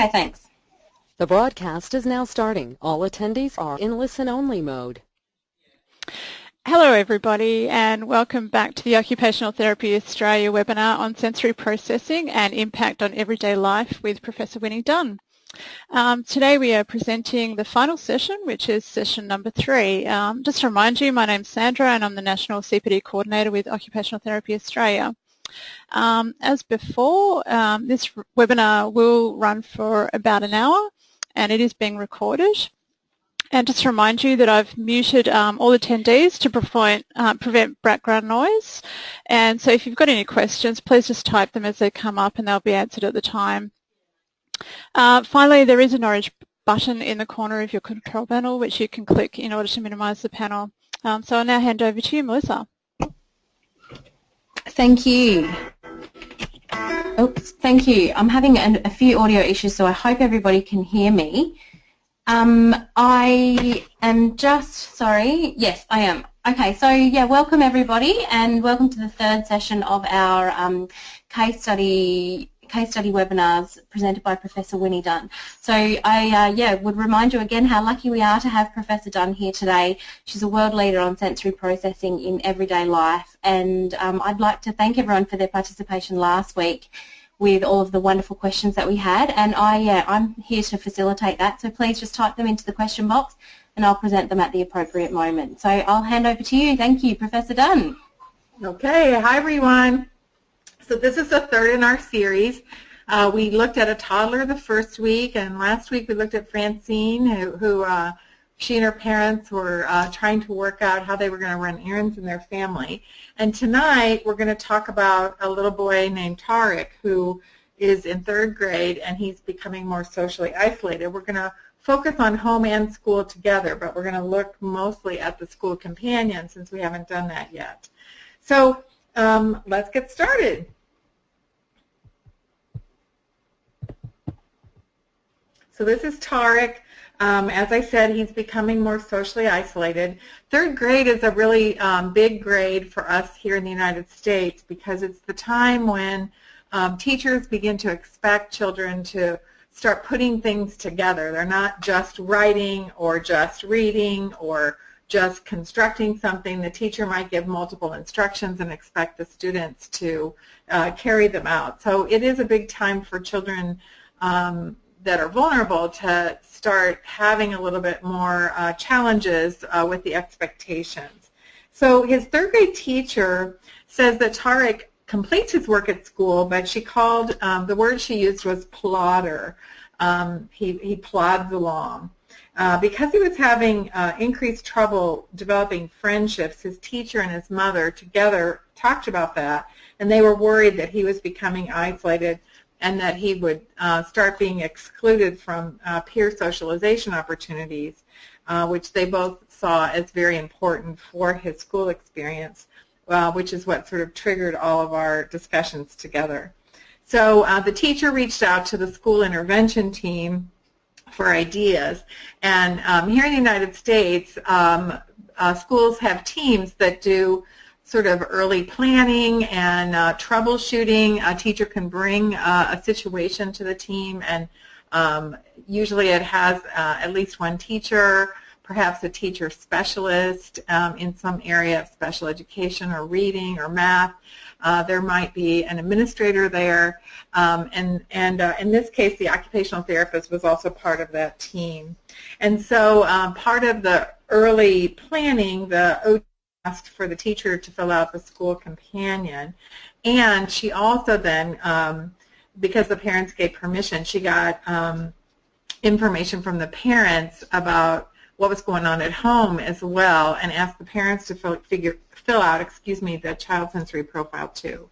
Okay, thanks. The broadcast is now starting. All attendees are in listen-only mode. Hello everybody, and welcome back to the Occupational Therapy Australia webinar on sensory processing and impact on everyday life with Professor Winnie Dunn. Today we are presenting the final session, which is session number 3. Just to remind you, my name's Sandra and I'm the National CPD Coordinator with Occupational Therapy Australia. As before, this webinar will run for about an hour and it is being recorded. And just to remind you that I've muted all attendees to prevent background noise. And so if you've got any questions, please just type them as they come up and they'll be answered at the time. Finally, there is an orange button in the corner of your control panel which you can click in order to minimise the panel. So I'll now hand over to you, Melissa. Thank you. Oops, thank you. I'm having a few audio issues, so I hope everybody can hear me. I am just, sorry, yes, I am. Okay, so yeah, welcome everybody and welcome to the third session of our case study webinars presented by Professor Winnie Dunn. So I would remind you again how lucky we are to have Professor Dunn here today. She's a world leader on sensory processing in everyday life, and I'd like to thank everyone for their participation last week with all of the wonderful questions that we had, and I'm here to facilitate that, so please just type them into the question box and I'll present them at the appropriate moment. So I'll hand over to you. Thank you, Professor Dunn. Okay, hi everyone. So this is the third in our series. We looked at a toddler the first week, and last week we looked at Francine, who she and her parents were trying to work out how they were going to run errands in their family. And tonight we're going to talk about a little boy named Tariq who is in 3rd grade and he's becoming more socially isolated. We're going to focus on home and school together, but we're going to look mostly at the school companion since we haven't done that yet. So let's get started. So this is Tariq. As I said, he's becoming more socially isolated. 3rd grade is a really big grade for us here in the United States because it's the time when teachers begin to expect children to start putting things together. They're not just writing or just reading or just constructing something. The teacher might give multiple instructions and expect the students to carry them out. So it is a big time for children that are vulnerable to start having a little bit more challenges with the expectations. So his 3rd grade teacher says that Tariq completes his work at school, but she called, the word she used was plodder. He plods along. Because he was having increased trouble developing friendships, his teacher and his mother together talked about that, and they were worried that he was becoming isolated and that he would start being excluded from peer socialization opportunities, which they both saw as very important for his school experience, which is what sort of triggered all of our discussions together. So the teacher reached out to the school intervention team for ideas, and here in the United States, schools have teams that do sort of early planning and troubleshooting. A teacher can bring a situation to the team, and usually it has at least one teacher, perhaps a teacher specialist in some area of special education or reading or math. There might be an administrator there, and in this case, the occupational therapist was also part of that team. And so part of the early planning, the OT asked for the teacher to fill out the school companion, and she also then, because the parents gave permission, she got information from the parents about what was going on at home as well, and asked the parents to fill out the child sensory profile too.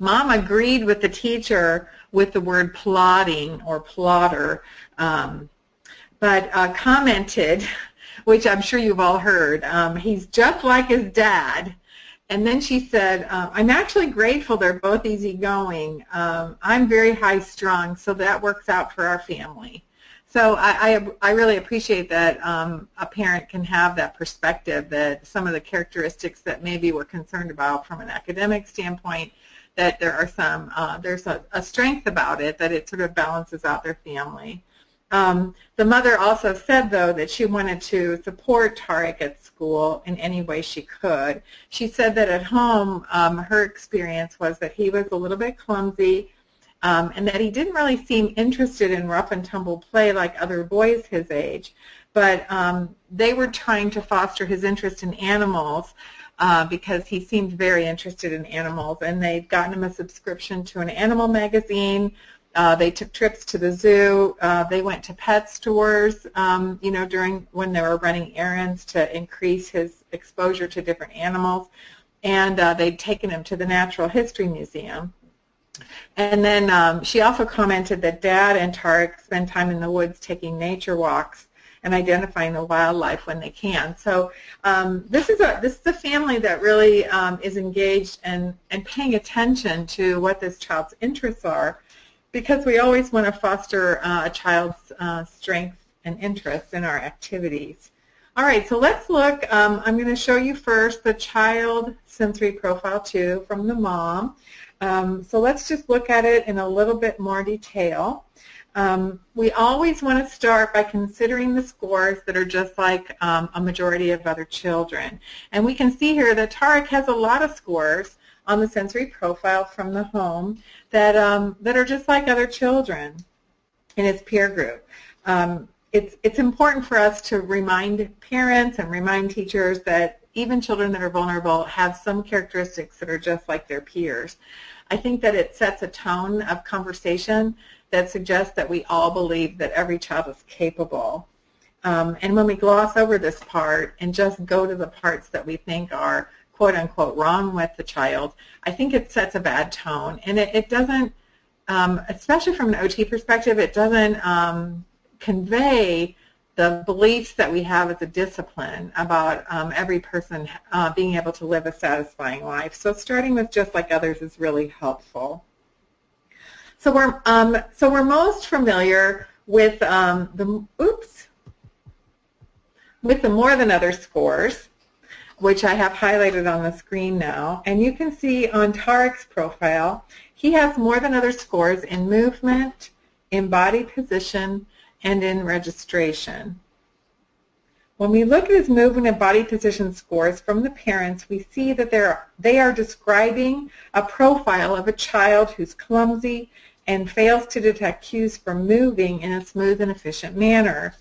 Mom agreed with the teacher with the word plodding or plodder, but commented, which I'm sure you've all heard, he's just like his dad. And then she said, I'm actually grateful they're both easygoing. I'm very high-strung, so that works out for our family. So I really appreciate that a parent can have that perspective that some of the characteristics that maybe we're concerned about from an academic standpoint that there are there's a strength about it, that it sort of balances out their family. The mother also said, though, that she wanted to support Tarek at school in any way she could. She said that at home, her experience was that he was a little bit clumsy, and that he didn't really seem interested in rough and tumble play like other boys his age. But they were trying to foster his interest in animals because he seemed very interested in animals, and they'd gotten him a subscription to an animal magazine. They took trips to the zoo. They went to pet stores, during when they were running errands to increase his exposure to different animals. And they'd taken him to the Natural History Museum. And then she also commented that Dad and Tarek spend time in the woods taking nature walks and identifying the wildlife when they can. So this is a family that really is engaged and paying attention to what this child's interests are, because we always want to foster a child's strength and interest in our activities. All right, so let's look. I'm going to show you first the child sensory profile 2 from the mom. So let's just look at it in a little bit more detail. We always want to start by considering the scores that are just like a majority of other children. And we can see here that Tarek has a lot of scores on the sensory profile from the home that are just like other children in his peer group. It's important for us to remind parents and remind teachers that even children that are vulnerable have some characteristics that are just like their peers. I think that it sets a tone of conversation that suggests that we all believe that every child is capable. And when we gloss over this part and just go to the parts that we think are quote-unquote wrong with the child, I think it sets a bad tone. And it doesn't, especially from an OT perspective, it doesn't convey the beliefs that we have as a discipline about every person being able to live a satisfying life. So starting with just like others is really helpful. So we're most familiar with the more than other scores, which I have highlighted on the screen now. And you can see on Tarek's profile, he has more than other scores in movement, in body position, and in registration. When we look at his movement and body position scores from the parents, we see that they are describing a profile of a child who's clumsy and fails to detect cues for moving in a smooth and efficient manner.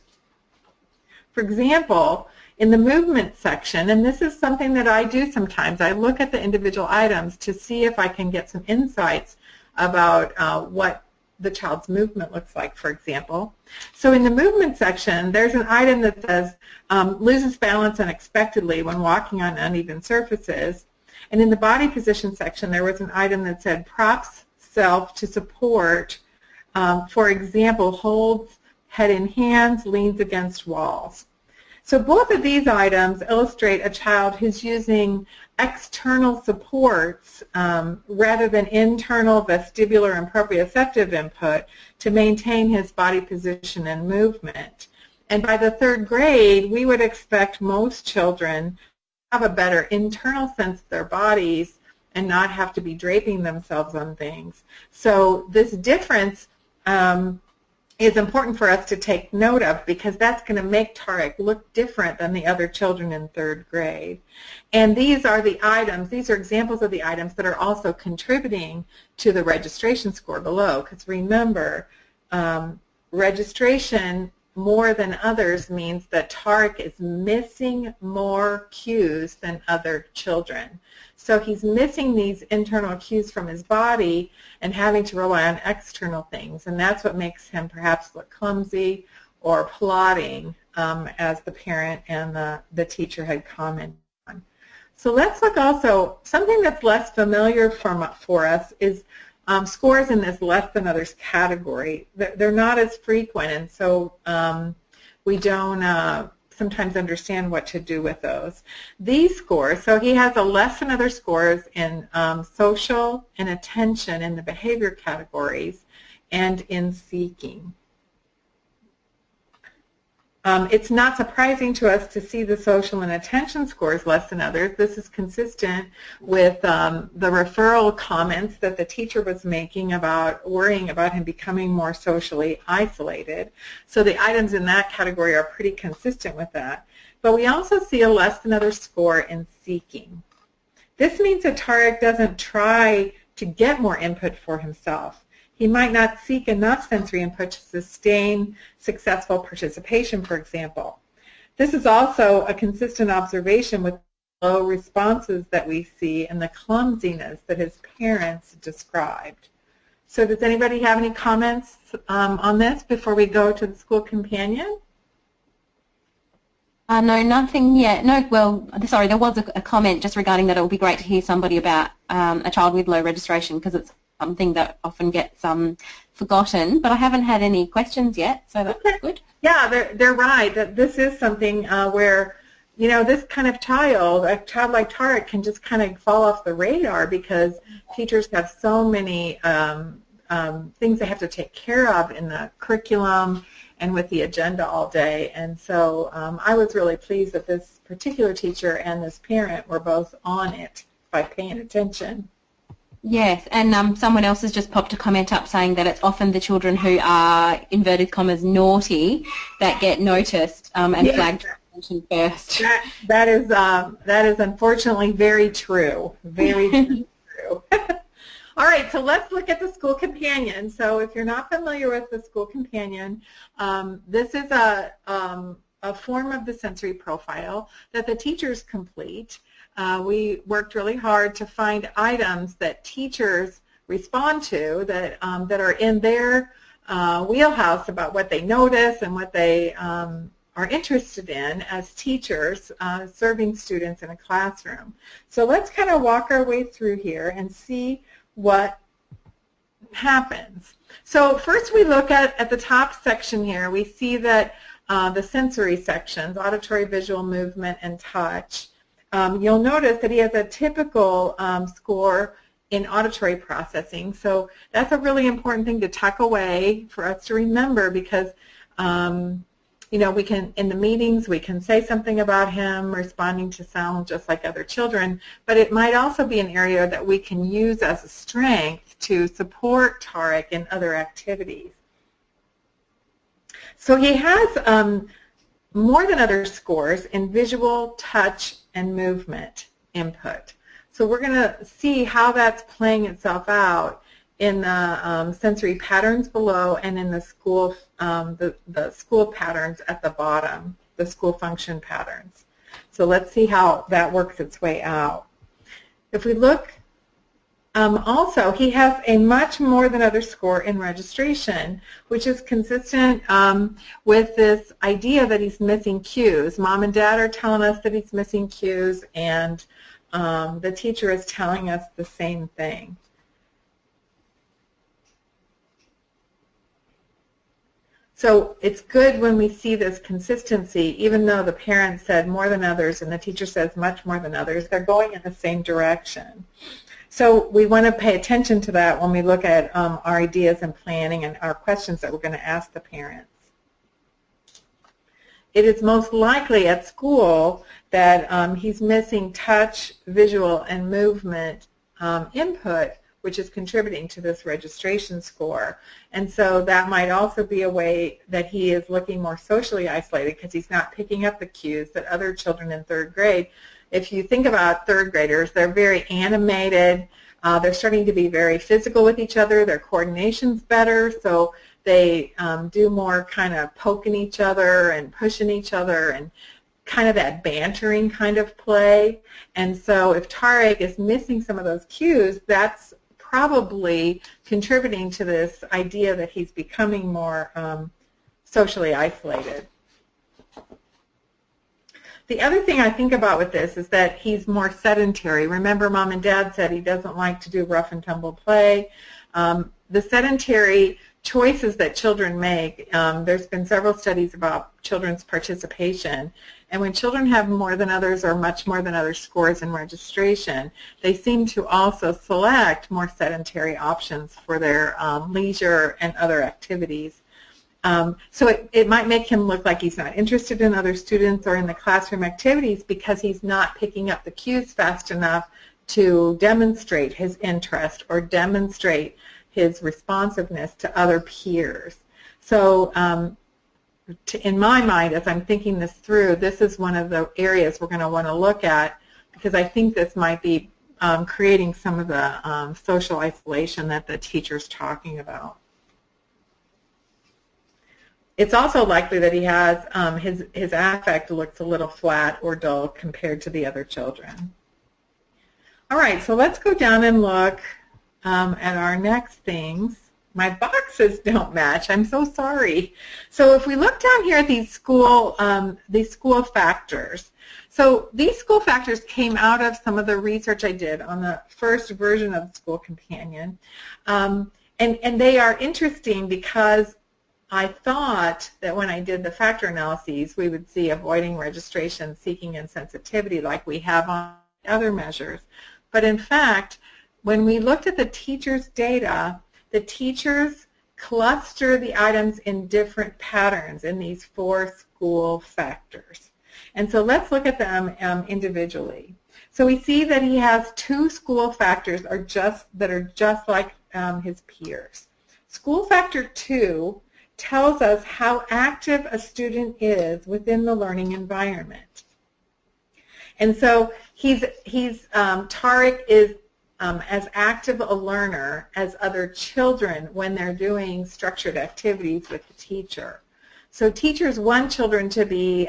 For example, in the movement section, and this is something that I do sometimes, I look at the individual items to see if I can get some insights about what the child's movement looks like, for example. So in the movement section, there's an item that says loses balance unexpectedly when walking on uneven surfaces. And in the body position section, there was an item that said props self to support, for example, holds head in hands, leans against walls. So both of these items illustrate a child who's using external supports rather than internal vestibular and proprioceptive input to maintain his body position and movement. And by the 3rd grade, we would expect most children to have a better internal sense of their bodies and not have to be draping themselves on things. So this difference is important for us to take note of, because that's going to make Tarek look different than the other children in 3rd grade. And these are the items, these are examples of the items that are also contributing to the registration score below, because remember, registration more than others means that Tarek is missing more cues than other children. So he's missing these internal cues from his body and having to rely on external things, and that's what makes him perhaps look clumsy or plodding, as the parent and the teacher had commented on. So let's look also, something that's less familiar for us is scores in this less than others category. They're not as frequent, and so we don't sometimes understand what to do with those. These scores, so he has a less than other scores in social and attention in the behavior categories and in seeking. It's not surprising to us to see the social and attention scores less than others. This is consistent with the referral comments that the teacher was making about worrying about him becoming more socially isolated. So the items in that category are pretty consistent with that. But we also see a less than other score in seeking. This means that Tarek doesn't try to get more input for himself. He might not seek enough sensory input to sustain successful participation, for example. This is also a consistent observation with low responses that we see and the clumsiness that his parents described. So does anybody have any comments on this before we go to the school companion? No, nothing yet. No, well, sorry, there was a comment just regarding that it would be great to hear somebody about a child with low registration, because it's something that often gets forgotten, but I haven't had any questions yet, so that's good. Yeah, they're right. That this is something where, you know, this kind of child, a child like Tarek, can just kind of fall off the radar because teachers have so many things they have to take care of in the curriculum and with the agenda all day. And so I was really pleased that this particular teacher and this parent were both on it by paying attention. Yes, and someone else has just popped a comment up saying that it's often the children who are, inverted commas, naughty that get noticed and flagged for attention first. That is unfortunately very true. Very true. All right, so let's look at the school companion. So if you're not familiar with the school companion, this is a form of the sensory profile that the teachers complete. We worked really hard to find items that teachers respond to that are in their wheelhouse about what they notice and what they are interested in as teachers serving students in a classroom. So let's kind of walk our way through here and see what happens. So first we look at the top section here. We see that the sensory sections, auditory, visual, movement, and touch. You'll notice that he has a typical score in auditory processing. So that's a really important thing to tuck away for us to remember, because you know, we can, in the meetings, we can say something about him responding to sound just like other children, but it might also be an area that we can use as a strength to support Tarek in other activities. So he has more than other scores in visual, touch, and movement input. So we're going to see how that's playing itself out in the sensory patterns below and in the school patterns at the bottom, the school function patterns. So let's see how that works its way out. If we look, also he has a much more than other score in registration, which is consistent with this idea that he's missing cues. Mom and Dad are telling us that he's missing cues, and the teacher is telling us the same thing. So it's good when we see this consistency, even though the parent said more than others and the teacher says much more than others, they're going in the same direction. So we want to pay attention to that when we look at our ideas and planning and our questions that we're going to ask the parents. It is most likely at school that he's missing touch, visual, and movement input, which is contributing to this registration score. And so that might also be a way that he is looking more socially isolated, because he's not picking up the cues that other children in third grade. If you think about third graders, they're very animated. They're starting to be very physical with each other. Their coordination's better, so they do more kind of poking each other and pushing each other and kind of that bantering kind of play. And so if Tarek is missing some of those cues, that's probably contributing to this idea that he's becoming more socially isolated. The other thing I think about with this is that he's more sedentary. Remember, Mom and Dad said he doesn't like to do rough and tumble play. The sedentary choices that children make, there's been several studies about children's participation, and when children have more than others or much more than other scores in registration, they seem to also select more sedentary options for their leisure and other activities. So it might make him look like he's not interested in other students or in the classroom activities because he's not picking up the cues fast enough to demonstrate his interest or demonstrate his responsiveness to other peers. So in my mind, as I'm thinking this through, this is one of the areas we're going to want to look at because I think this might be creating some of the social isolation that the teacher's talking about. It's also likely that he has his affect looks a little flat or dull compared to the other children. All right, so let's go down and look at our next things. My boxes don't match. I'm so sorry. So if we look down here at these school factors, so these school factors came out of some of the research I did on the first version of SchoolCompanion, and they are interesting because I thought that when I did the factor analyses, we would see avoiding registration, seeking insensitivity like we have on other measures. But in fact, when we looked at the teachers' data, the teachers cluster the items in different patterns in these 4 school factors. And so let's look at them individually. So we see that he has 2 school factors that are just like his peers. School factor 2 tells us how active a student is within the learning environment. And so Tariq is as active a learner as other children when they're doing structured activities with the teacher. So teachers want children to be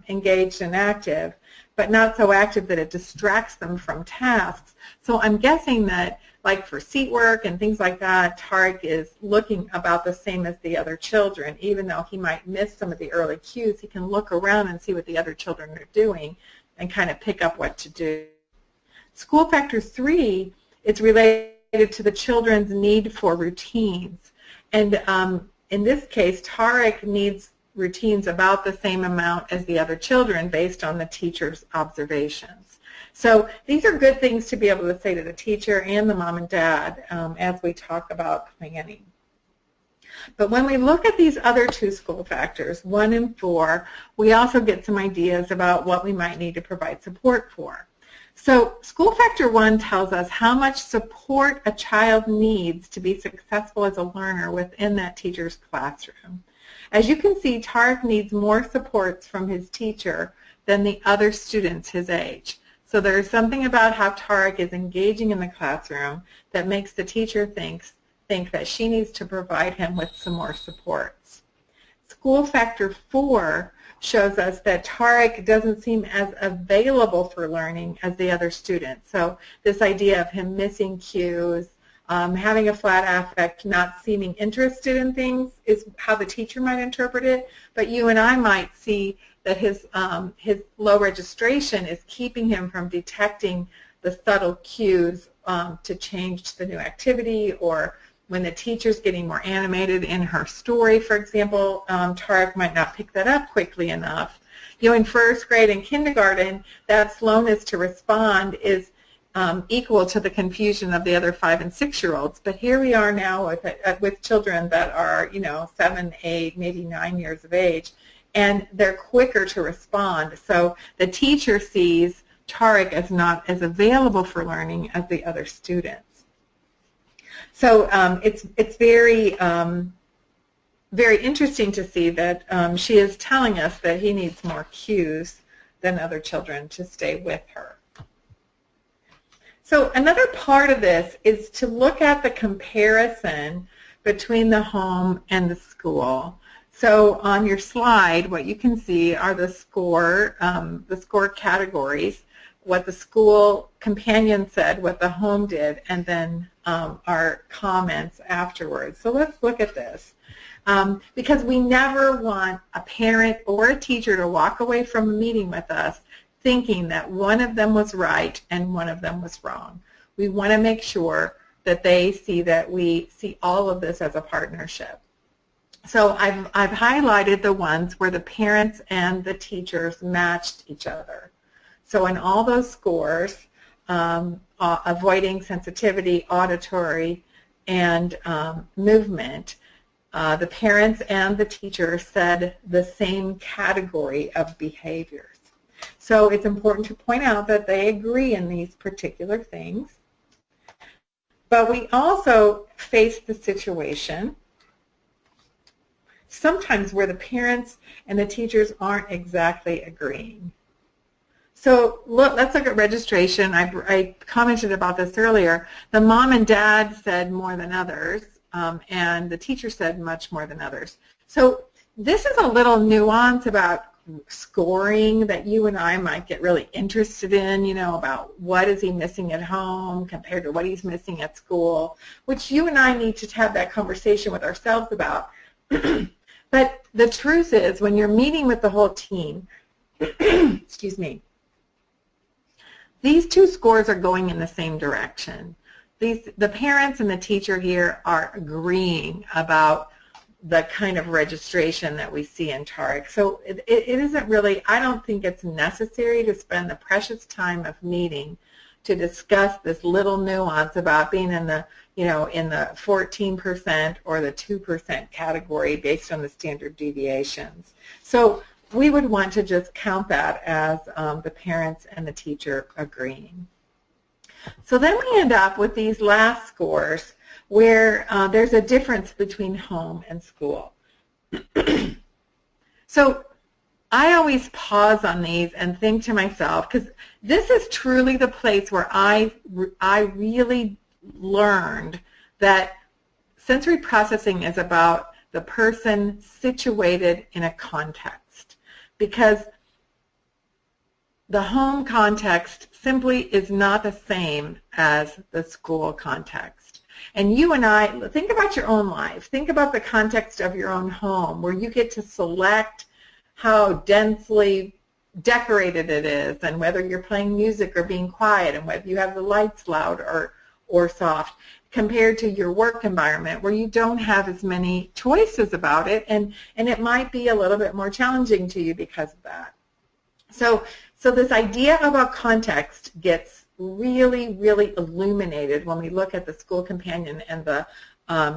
engaged and active, but not so active that it distracts them from tasks. So I'm guessing that, like for seat work and things like that, Tariq is looking about the same as the other children. Even though he might miss some of the early cues, he can look around and see what the other children are doing and kind of pick up what to do. School factor 3 is related to the children's need for routines. And in this case, Tariq needs routines about the same amount as the other children based on the teacher's observations. So these are good things to be able to say to the teacher and the mom and dad as we talk about planning. But when we look at these other 2 school factors, 1 and 4, we also get some ideas about what we might need to provide support for. So school factor 1 tells us how much support a child needs to be successful as a learner within that teacher's classroom. As you can see, Tariq needs more supports from his teacher than the other students his age. So there's something about how Tariq is engaging in the classroom that makes the teacher think that she needs to provide him with some more supports. School factor 4 shows us that Tariq doesn't seem as available for learning as the other students. So this idea of him missing cues, having a flat affect, not seeming interested in things is how the teacher might interpret it, but you and I might see that his low registration is keeping him from detecting the subtle cues to change the new activity, or when the teacher's getting more animated in her story, for example, Tariq might not pick that up quickly enough. You know, in first grade and kindergarten, that slowness to respond is equal to the confusion of the other 5- and 6-year-olds. But here we are now with children that are, 7, 8, maybe 9 years of age, and they're quicker to respond. So the teacher sees Tariq as not as available for learning as the other students. So it's very, very interesting to see that she is telling us that he needs more cues than other children to stay with her. So another part of this is to look at the comparison between the home and the school. So on your slide, what you can see are the score categories, what the school companion said, what the home did, and then our comments afterwards. So let's look at this. Because we never want a parent or a teacher to walk away from a meeting with us thinking that one of them was right and one of them was wrong. We want to make sure that they see that we see all of this as a partnership. So I've highlighted the ones where the parents and the teachers matched each other. So in all those scores, avoiding sensitivity, auditory, and movement, the parents and the teacher said the same category of behaviors. So it's important to point out that they agree in these particular things. But we also face the situation sometimes where the parents and the teachers aren't exactly agreeing. So let's look at registration. I commented about this earlier. The mom and dad said more than others, and the teacher said much more than others. So this is a little nuance about scoring that you and I might get really interested in, you know, about what is he missing at home compared to what he's missing at school, which you and I need to have that conversation with ourselves about. But the truth is, when you're meeting with the whole team, excuse me, these two scores are going in the same direction. The parents and the teacher here are agreeing about the kind of registration that we see in TARC. So it isn't really, I don't think it's necessary to spend the precious time of meeting to discuss this little nuance about being in the, you know, in the 14% or the 2% category based on the standard deviations. So we would want to just count that as the parents and the teacher agreeing. So then we end up with these last scores where there's a difference between home and school. So I always pause on these and think to myself, because this is truly the place where I really learned that sensory processing is about the person situated in a context, because the home context simply is not the same as the school context. And you and I, think about your own life. Think about the context of your own home, where you get to select how densely decorated it is, and whether you're playing music or being quiet, and whether you have the lights loud or soft, compared to your work environment where you don't have as many choices about it, and it might be a little bit more challenging to you because of that. So this idea about context gets really, really illuminated when we look at the SchoolCompanion and the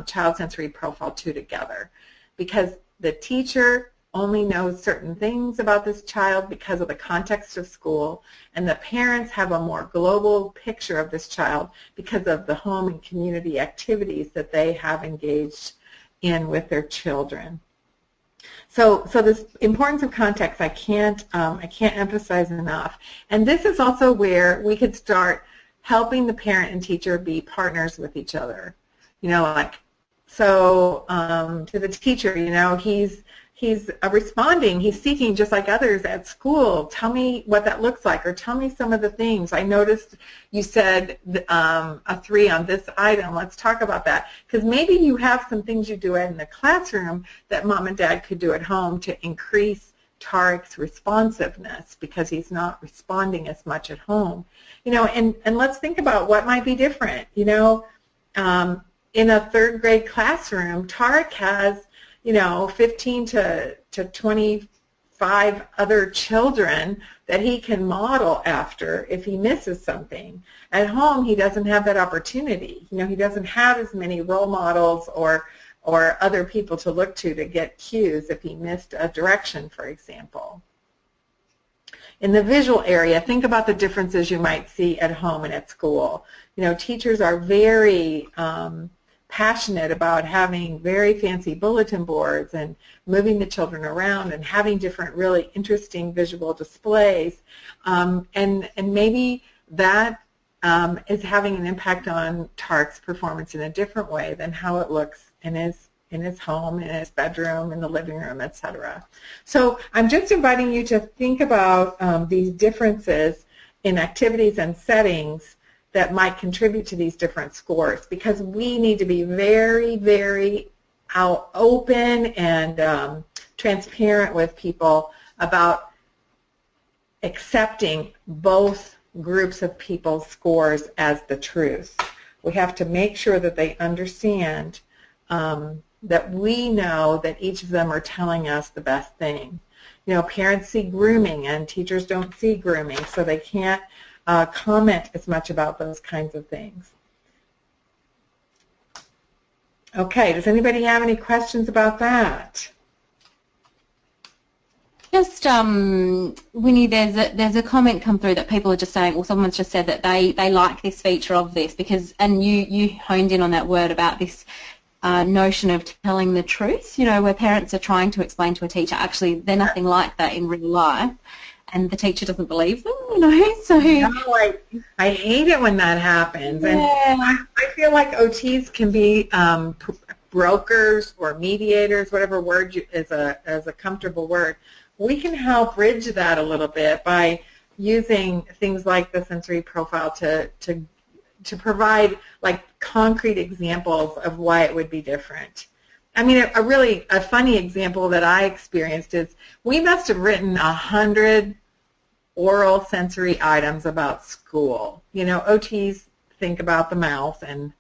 Child Sensory Profile 2 together, because the teacher only knows certain things about this child because of the context of school, and the parents have a more global picture of this child because of the home and community activities that they have engaged in with their children. So this importance of context I can't emphasize enough. And this is also where we could start helping the parent and teacher be partners with each other. You know, like, so to the teacher, you know, he's responding, he's seeking just like others at school. Tell me what that looks like, or tell me some of the things. I noticed you said a 3 on this item. Let's talk about that. Because maybe you have some things you do in the classroom that mom and dad could do at home to increase Tarek's responsiveness, because he's not responding as much at home. You know, and let's think about what might be different. You know, in a 3rd grade classroom, Tarek has, you know, 15 to 25 other children that he can model after if he misses something. At home, he doesn't have that opportunity. You know, he doesn't have as many role models or other people to look to get cues if he missed a direction, for example. In the visual area, think about the differences you might see at home and at school. You know, teachers are very passionate about having very fancy bulletin boards and moving the children around and having different really interesting visual displays, and maybe that is having an impact on Tarek's performance in a different way than how it looks in his home, in his bedroom, in the living room, etc. So I'm just inviting you to think about these differences in activities and settings that might contribute to these different scores, because we need to be very, very open and transparent with people about accepting both groups of people's scores as the truth. We have to make sure that they understand that we know that each of them are telling us the best thing. You know, parents see grooming and teachers don't see grooming, so they can't comment as much about those kinds of things. Okay, does anybody have any questions about that? Just, Winnie, there's a comment come through that people are just saying, well, someone's just said that they like this feature of this because, and you honed in on that word about this notion of telling the truth, you know, where parents are trying to explain to a teacher, actually, they're nothing like that in real life, and the teacher doesn't believe them, you know, so... No, I hate it when that happens, and I feel like OTs can be brokers or mediators, whatever word is a comfortable word. We can help bridge that a little bit by using things like the sensory profile to provide like concrete examples of why it would be different. I mean, a funny example that I experienced is we must have written 100 oral sensory items about school. You know, OTs think about the mouth and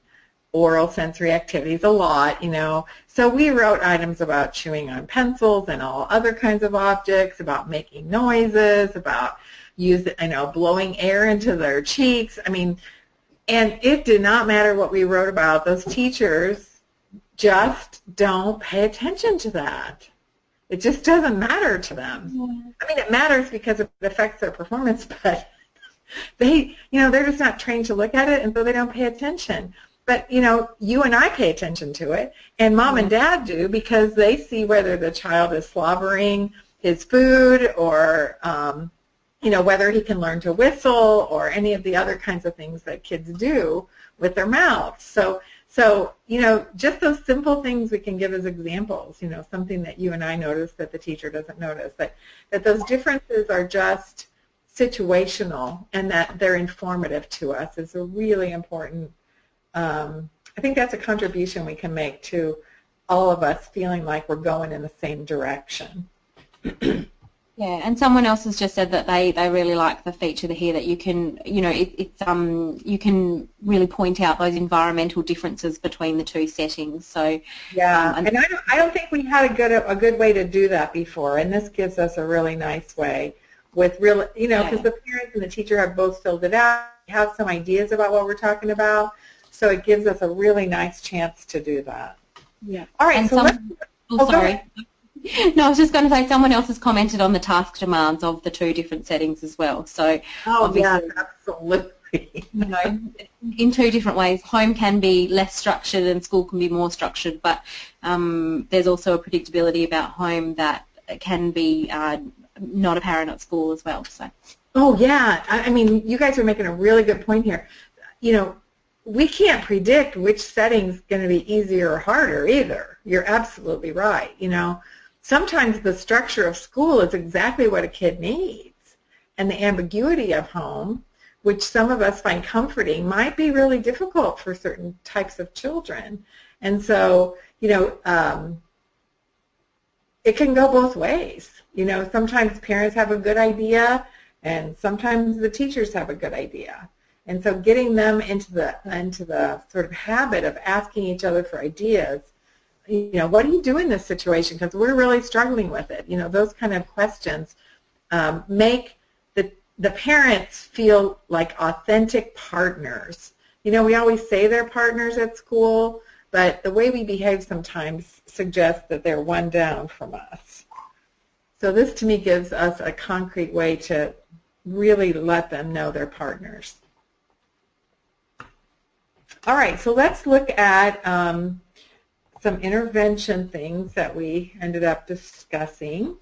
oral sensory activities a lot, you know. So we wrote items about chewing on pencils and all other kinds of objects, about making noises, about blowing air into their cheeks. I mean, and it did not matter what we wrote about. Those teachers just don't pay attention to that. It just doesn't matter to them. Yeah. I mean, it matters because it affects their performance, but they're just not trained to look at it, and so they don't pay attention. But, you know, you and I pay attention to it, and mom and dad do because they see whether the child is slobbering his food or, whether he can learn to whistle or any of the other kinds of things that kids do with their mouths. So, you know, just those simple things we can give as examples, you know, something that you and I notice that the teacher doesn't notice, that those differences are just situational and that they're informative to us is a really important, I think that's a contribution we can make to all of us feeling like we're going in the same direction. Yeah, and someone else has just said that they really like the feature here that you can, you know, you can really point out those environmental differences between the two settings. So yeah, and I don't think we had a good way to do that before, and this gives us a really nice way with real, you know, because the parents and the teacher have both filled it out, have some ideas about what we're talking about, so it gives us a really nice chance to do that. Yeah. All right. And so sorry. No, I was just going to say someone else has commented on the task demands of the two different settings as well. So yeah, absolutely. You know, in two different ways. Home can be less structured and school can be more structured, but there's also a predictability about home that can be not apparent at school as well. So. Oh yeah, I mean, you guys are making a really good point here. You know, we can't predict which setting's going to be easier or harder either. You're absolutely right. You know. Sometimes the structure of school is exactly what a kid needs, and the ambiguity of home, which some of us find comforting, might be really difficult for certain types of children. And so, you know, it can go both ways. You know, sometimes parents have a good idea, and sometimes the teachers have a good idea. And so getting them into the sort of habit of asking each other for ideas, you know, what do you do in this situation? Because we're really struggling with it. You know, those kind of questions make the parents feel like authentic partners. You know, we always say they're partners at school, but the way we behave sometimes suggests that they're one down from us. So this, to me, gives us a concrete way to really let them know they're partners. All right, so let's look at some intervention things that we ended up discussing.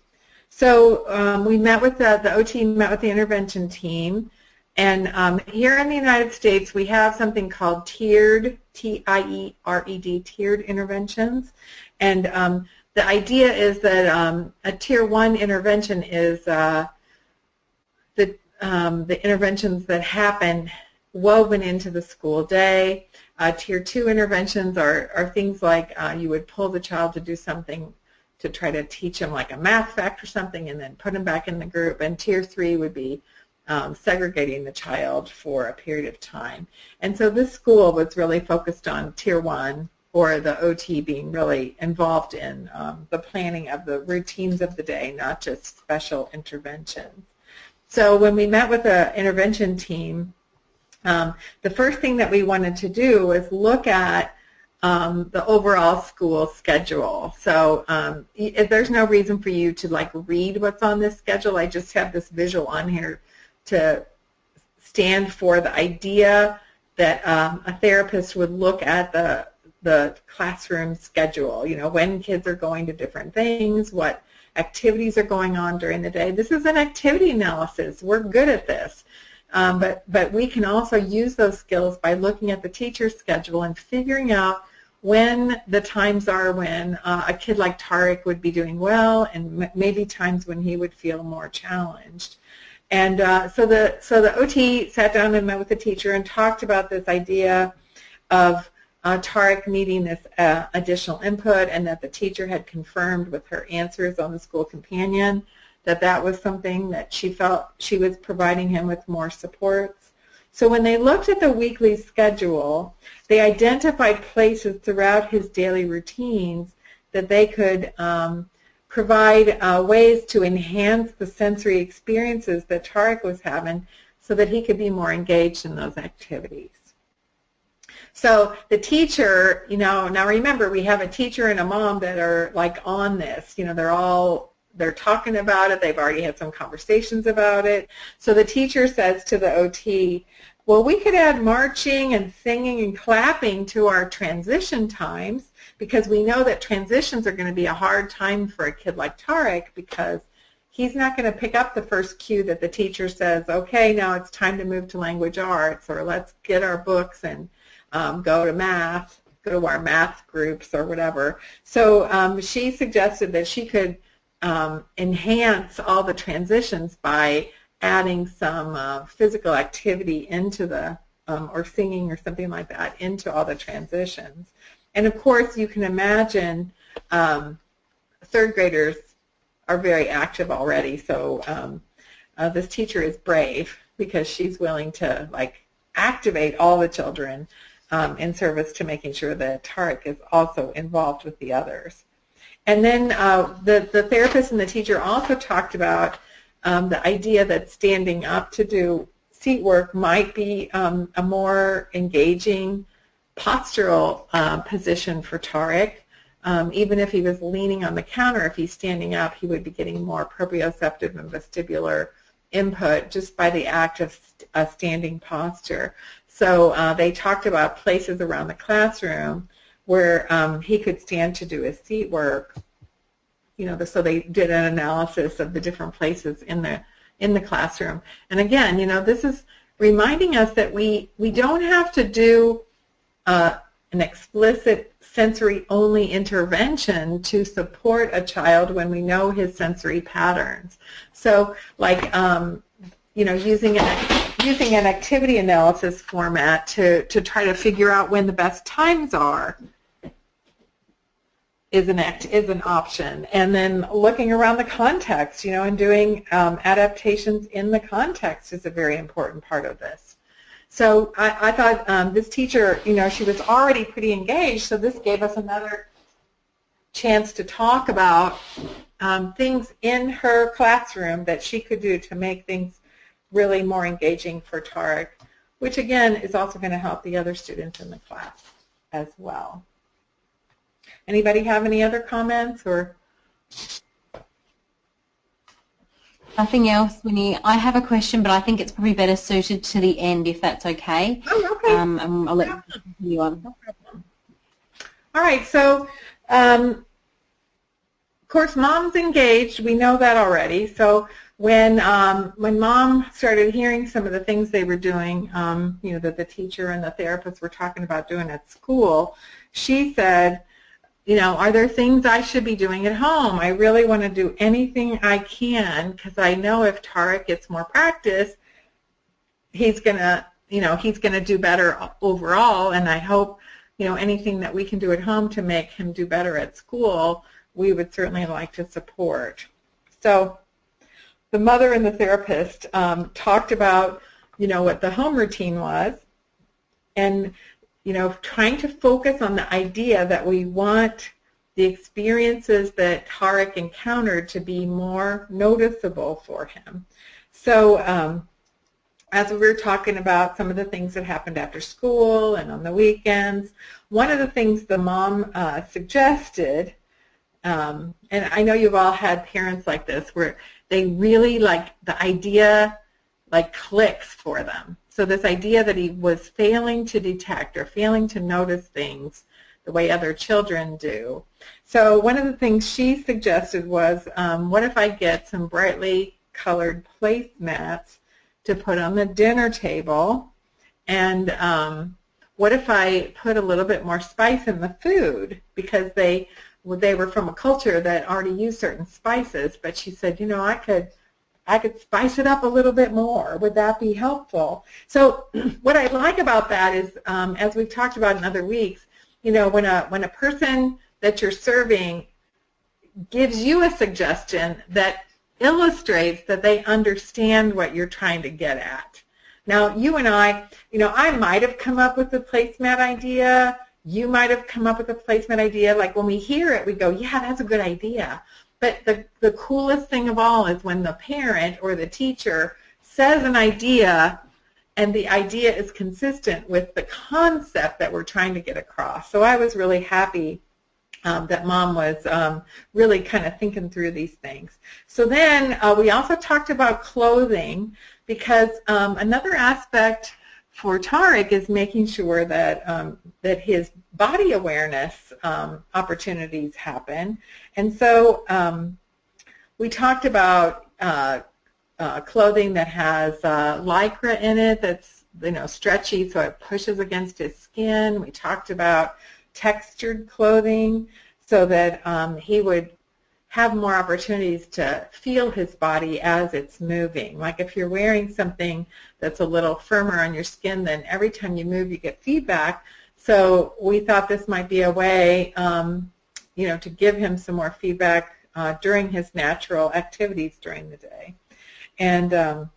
So we met with the OT met with the intervention team, and here in the United States we have something called tiered, T-I-E-R-E-D, tiered interventions, and the idea is that a Tier 1 intervention is the interventions that happen woven into the school day. Tier 2 interventions are things like you would pull the child to do something to try to teach them like a math fact or something and then put them back in the group. And Tier 3 would be segregating the child for a period of time. And so this school was really focused on Tier 1, or the OT being really involved in the planning of the routines of the day, not just special interventions. So when we met with the intervention team, the first thing that we wanted to do was look at the overall school schedule. So there's no reason for you to like read what's on this schedule. I just have this visual on here to stand for the idea that a therapist would look at the classroom schedule, you know, when kids are going to different things, what activities are going on during the day. This is an activity analysis. We're good at this. But we can also use those skills by looking at the teacher's schedule and figuring out when the times are when a kid like Tarek would be doing well and maybe times when he would feel more challenged. And so the OT sat down and met with the teacher and talked about this idea of Tarek needing this additional input, and that the teacher had confirmed with her answers on the SchoolCompanion that was something that she felt she was providing him with more supports. So when they looked at the weekly schedule, they identified places throughout his daily routines that they could provide ways to enhance the sensory experiences that Tarek was having so that he could be more engaged in those activities. So the teacher, you know, now remember, we have a teacher and a mom that are like on this. You know, they're talking about it. They've already had some conversations about it. So the teacher says to the OT, well, we could add marching and singing and clapping to our transition times, because we know that transitions are going to be a hard time for a kid like Tarek, because he's not going to pick up the first cue that the teacher says, okay, now it's time to move to language arts, or let's get our books and go to math, go to our math groups or whatever. So she suggested that she could enhance all the transitions by adding some physical activity into the, or singing or something like that, into all the transitions. And of course, you can imagine third graders are very active already, so this teacher is brave because she's willing to like activate all the children in service to making sure that Tarek is also involved with the others. And then the therapist and the teacher also talked about the idea that standing up to do seat work might be a more engaging postural position for Tarek. Even if he was leaning on the counter, if he's standing up, he would be getting more proprioceptive and vestibular input just by the act of standing posture. So they talked about places around the classroom where he could stand to do his seat work. You know, so they did an analysis of the different places in the classroom. And again, you know, this is reminding us that we don't have to do an explicit sensory-only intervention to support a child when we know his sensory patterns. So, like, you know, using an activity analysis format to try to figure out when the best times are is an option. And then looking around the context, you know, and doing adaptations in the context is a very important part of this. So I thought this teacher, you know, she was already pretty engaged, so this gave us another chance to talk about things in her classroom that she could do to make things really more engaging for Tarek, which again is also going to help the other students in the class as well. Anybody have any other comments or? Nothing else, Winnie. I have a question, but I think it's probably better suited to the end, if that's okay. Oh, okay. And I'll let you continue on. No problem. All right, so of course, Mom's engaged. We know that already. So when Mom started hearing some of the things they were doing, you know, that the teacher and the therapist were talking about doing at school, she said, you know, are there things I should be doing at home? I really want to do anything I can, because I know if Tarek gets more practice, he's gonna do better overall, and I hope, you know, anything that we can do at home to make him do better at school, we would certainly like to support. So the mother and the therapist talked about, you know, what the home routine was, and you know, trying to focus on the idea that we want the experiences that Tarek encountered to be more noticeable for him. So as we were talking about some of the things that happened after school and on the weekends, one of the things the mom suggested, and I know you've all had parents like this, where they really the idea clicks for them. So this idea that he was failing to detect or failing to notice things the way other children do. So one of the things she suggested was, what if I get some brightly colored placemats to put on the dinner table, and what if I put a little bit more spice in the food, because they were from a culture that already used certain spices, but she said, you know, I could spice it up a little bit more. Would that be helpful? So what I like about that is, as we've talked about in other weeks, you know, when a person that you're serving gives you a suggestion that illustrates that they understand what you're trying to get at. Now, you and I, you know, I might have come up with the placemat idea. You might have come up with a placemat idea. Like when we hear it, we go, yeah, that's a good idea. But the coolest thing of all is when the parent or the teacher says an idea and the idea is consistent with the concept that we're trying to get across. So I was really happy that Mom was really kind of thinking through these things. So then we also talked about clothing, because another aspect for Tarek is making sure that that his body awareness opportunities happen. And so we talked about clothing that has Lycra in it, that's, you know, stretchy so it pushes against his skin. We talked about textured clothing so that he would have more opportunities to feel his body as it's moving. Like if you're wearing something that's a little firmer on your skin, then every time you move you get feedback. So we thought this might be a way, you know, to give him some more feedback during his natural activities during the day. And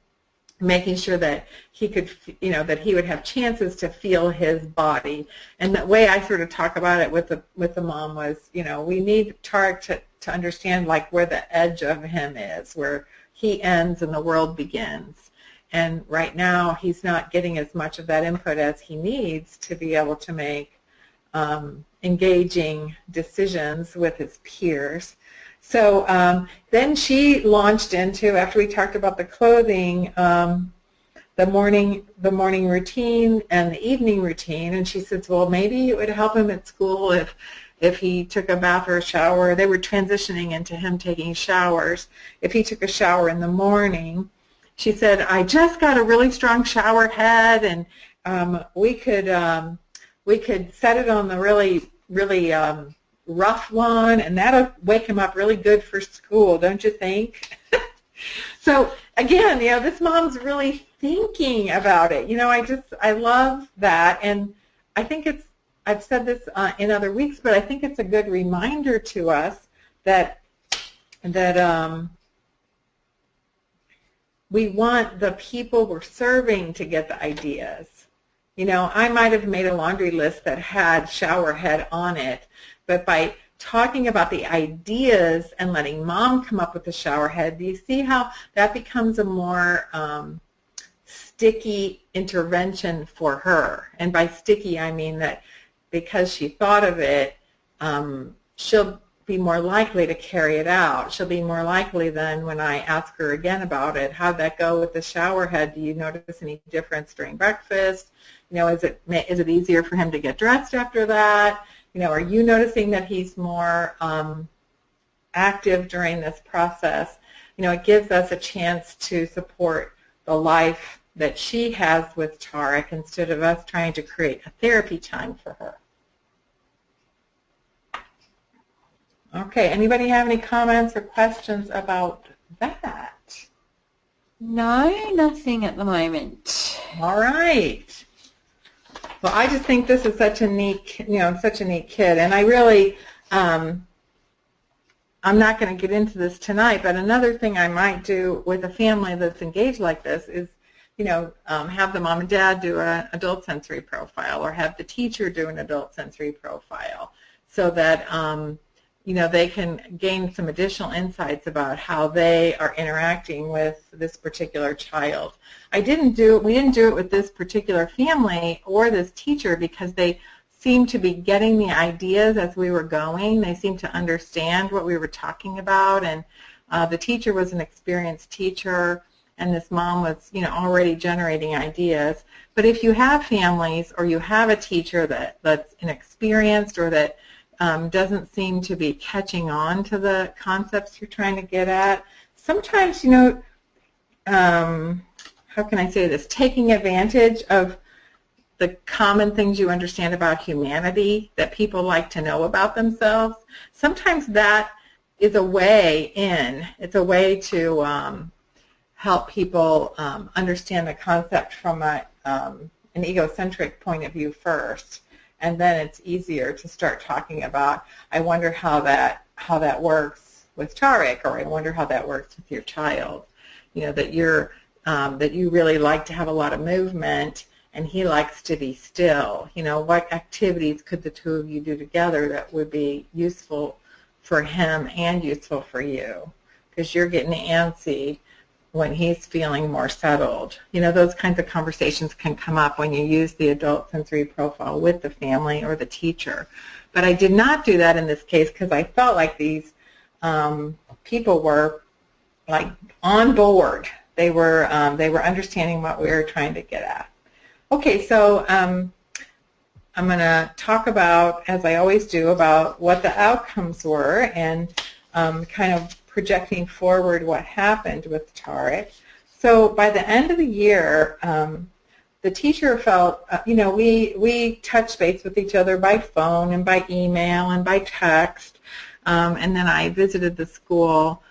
making sure that he could, you know, that he would have chances to feel his body. And the way I sort of talk about it with the mom was, you know, we need Tarek to understand like where the edge of him is, where he ends and the world begins. And right now he's not getting as much of that input as he needs to be able to make engaging decisions with his peers. So then she launched into, after we talked about the clothing, the morning routine and the evening routine, and she says, well, maybe it would help him at school if he took a bath or a shower. They were transitioning into him taking showers. If he took a shower in the morning, she said, I just got a really strong shower head, and we could set it on the really rough one, and that'll wake him up really good for school, don't you think? So again, you know, this mom's really thinking about it. You know, I love that, and I think I've said this in other weeks, but I think it's a good reminder to us that we want the people we're serving to get the ideas. You know, I might have made a laundry list that had shower head on it, but by talking about the ideas and letting Mom come up with the shower head, do you see how that becomes a more sticky intervention for her? And by sticky, I mean that because she thought of it, she'll be more likely to carry it out. She'll be more likely then when I ask her again about it, how'd that go with the shower head? Do you notice any difference during breakfast? You know, is it easier for him to get dressed after that? You know, are you noticing that he's more active during this process? You know, it gives us a chance to support the life that she has with Tarek instead of us trying to create a therapy time for her. Okay, anybody have any comments or questions about that? No, nothing at the moment. All right. Well, I just think this is such a neat, you know, such a neat kid, and I really, I'm not going to get into this tonight, but another thing I might do with a family that's engaged like this is, you know, have the mom and dad do an adult sensory profile, or have the teacher do an adult sensory profile, so that they can gain some additional insights about how they are interacting with this particular child. We didn't do it with this particular family or this teacher because they seemed to be getting the ideas as we were going. They seemed to understand what we were talking about, and the teacher was an experienced teacher, and this mom was, already generating ideas. But if you have families or you have a teacher that's inexperienced or that doesn't seem to be catching on to the concepts you're trying to get at, sometimes, how can I say this, taking advantage of the common things you understand about humanity that people like to know about themselves, sometimes that is a way in. It's a way to help people understand the concept from an egocentric point of view first, and then it's easier to start talking about, I wonder how that works with Tarek, or I wonder how that works with your child. That you really like to have a lot of movement, and he likes to be still. What activities could the two of you do together that would be useful for him and useful for you? Because you're getting antsy when he's feeling more settled. Those kinds of conversations can come up when you use the adult sensory profile with the family or the teacher. But I did not do that in this case because I felt like these people were like on board. They were understanding what we were trying to get at. Okay, so I'm going to talk about, as I always do, about what the outcomes were and kind of projecting forward what happened with Tarek. So by the end of the year, the teacher felt, we touched base with each other by phone and by email and by text, and then I visited the school,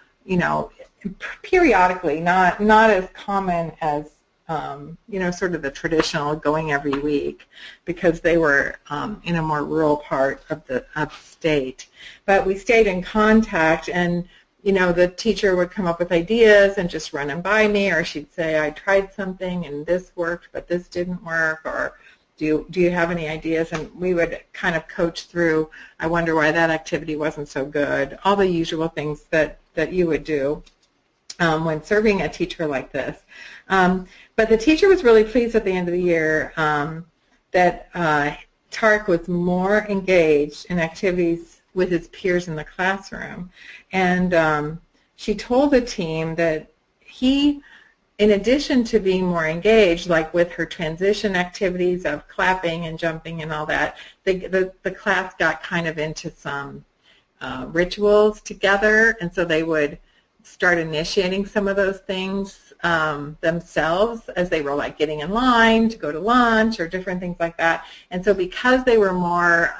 periodically, not as common as sort of the traditional going every week, because they were in a more rural part of the state. But we stayed in contact, and the teacher would come up with ideas and just run them by me, or she'd say, I tried something and this worked, but this didn't work, or do you have any ideas? And we would kind of coach through, I wonder why that activity wasn't so good, all the usual things that you would do when serving a teacher like this. But the teacher was really pleased at the end of the year that Tarek was more engaged in activities with his peers in the classroom. And she told the team that he, in addition to being more engaged, like with her transition activities of clapping and jumping and all that, the class got kind of into some rituals together, and so they would start initiating some of those things themselves as they were like getting in line to go to lunch or different things like that. And so because they were more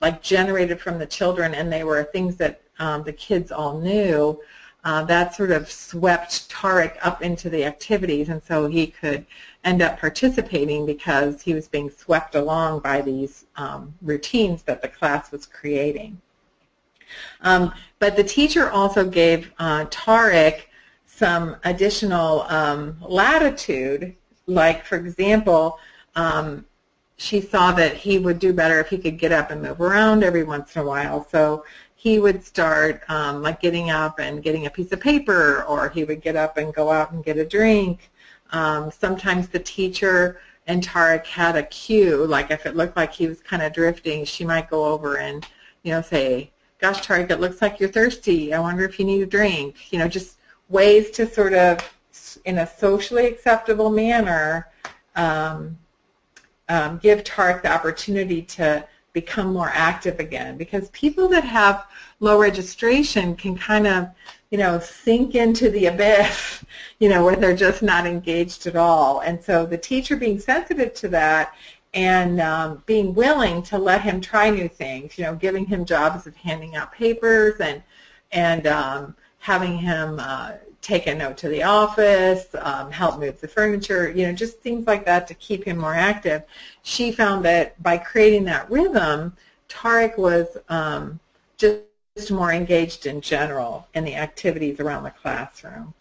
like generated from the children, and they were things that the kids all knew, that sort of swept Tarek up into the activities, and so he could end up participating because he was being swept along by these routines that the class was creating. But the teacher also gave Tarek some additional latitude, like, for example, she saw that he would do better if he could get up and move around every once in a while. So he would start like getting up and getting a piece of paper, or he would get up and go out and get a drink. Sometimes the teacher and Tarek had a cue, like if it looked like he was kind of drifting, she might go over and, say, gosh, Tarek, it looks like you're thirsty. I wonder if you need a drink. Just ways to sort of, in a socially acceptable manner, give Tarek the opportunity to become more active again. Because people that have low registration can kind of, sink into the abyss, where they're just not engaged at all. And so the teacher being sensitive to that and being willing to let him try new things, giving him jobs of handing out papers and having him take a note to the office, help move the furniture, just things like that to keep him more active. She found that by creating that rhythm, Tarek was just more engaged in general in the activities around the classroom.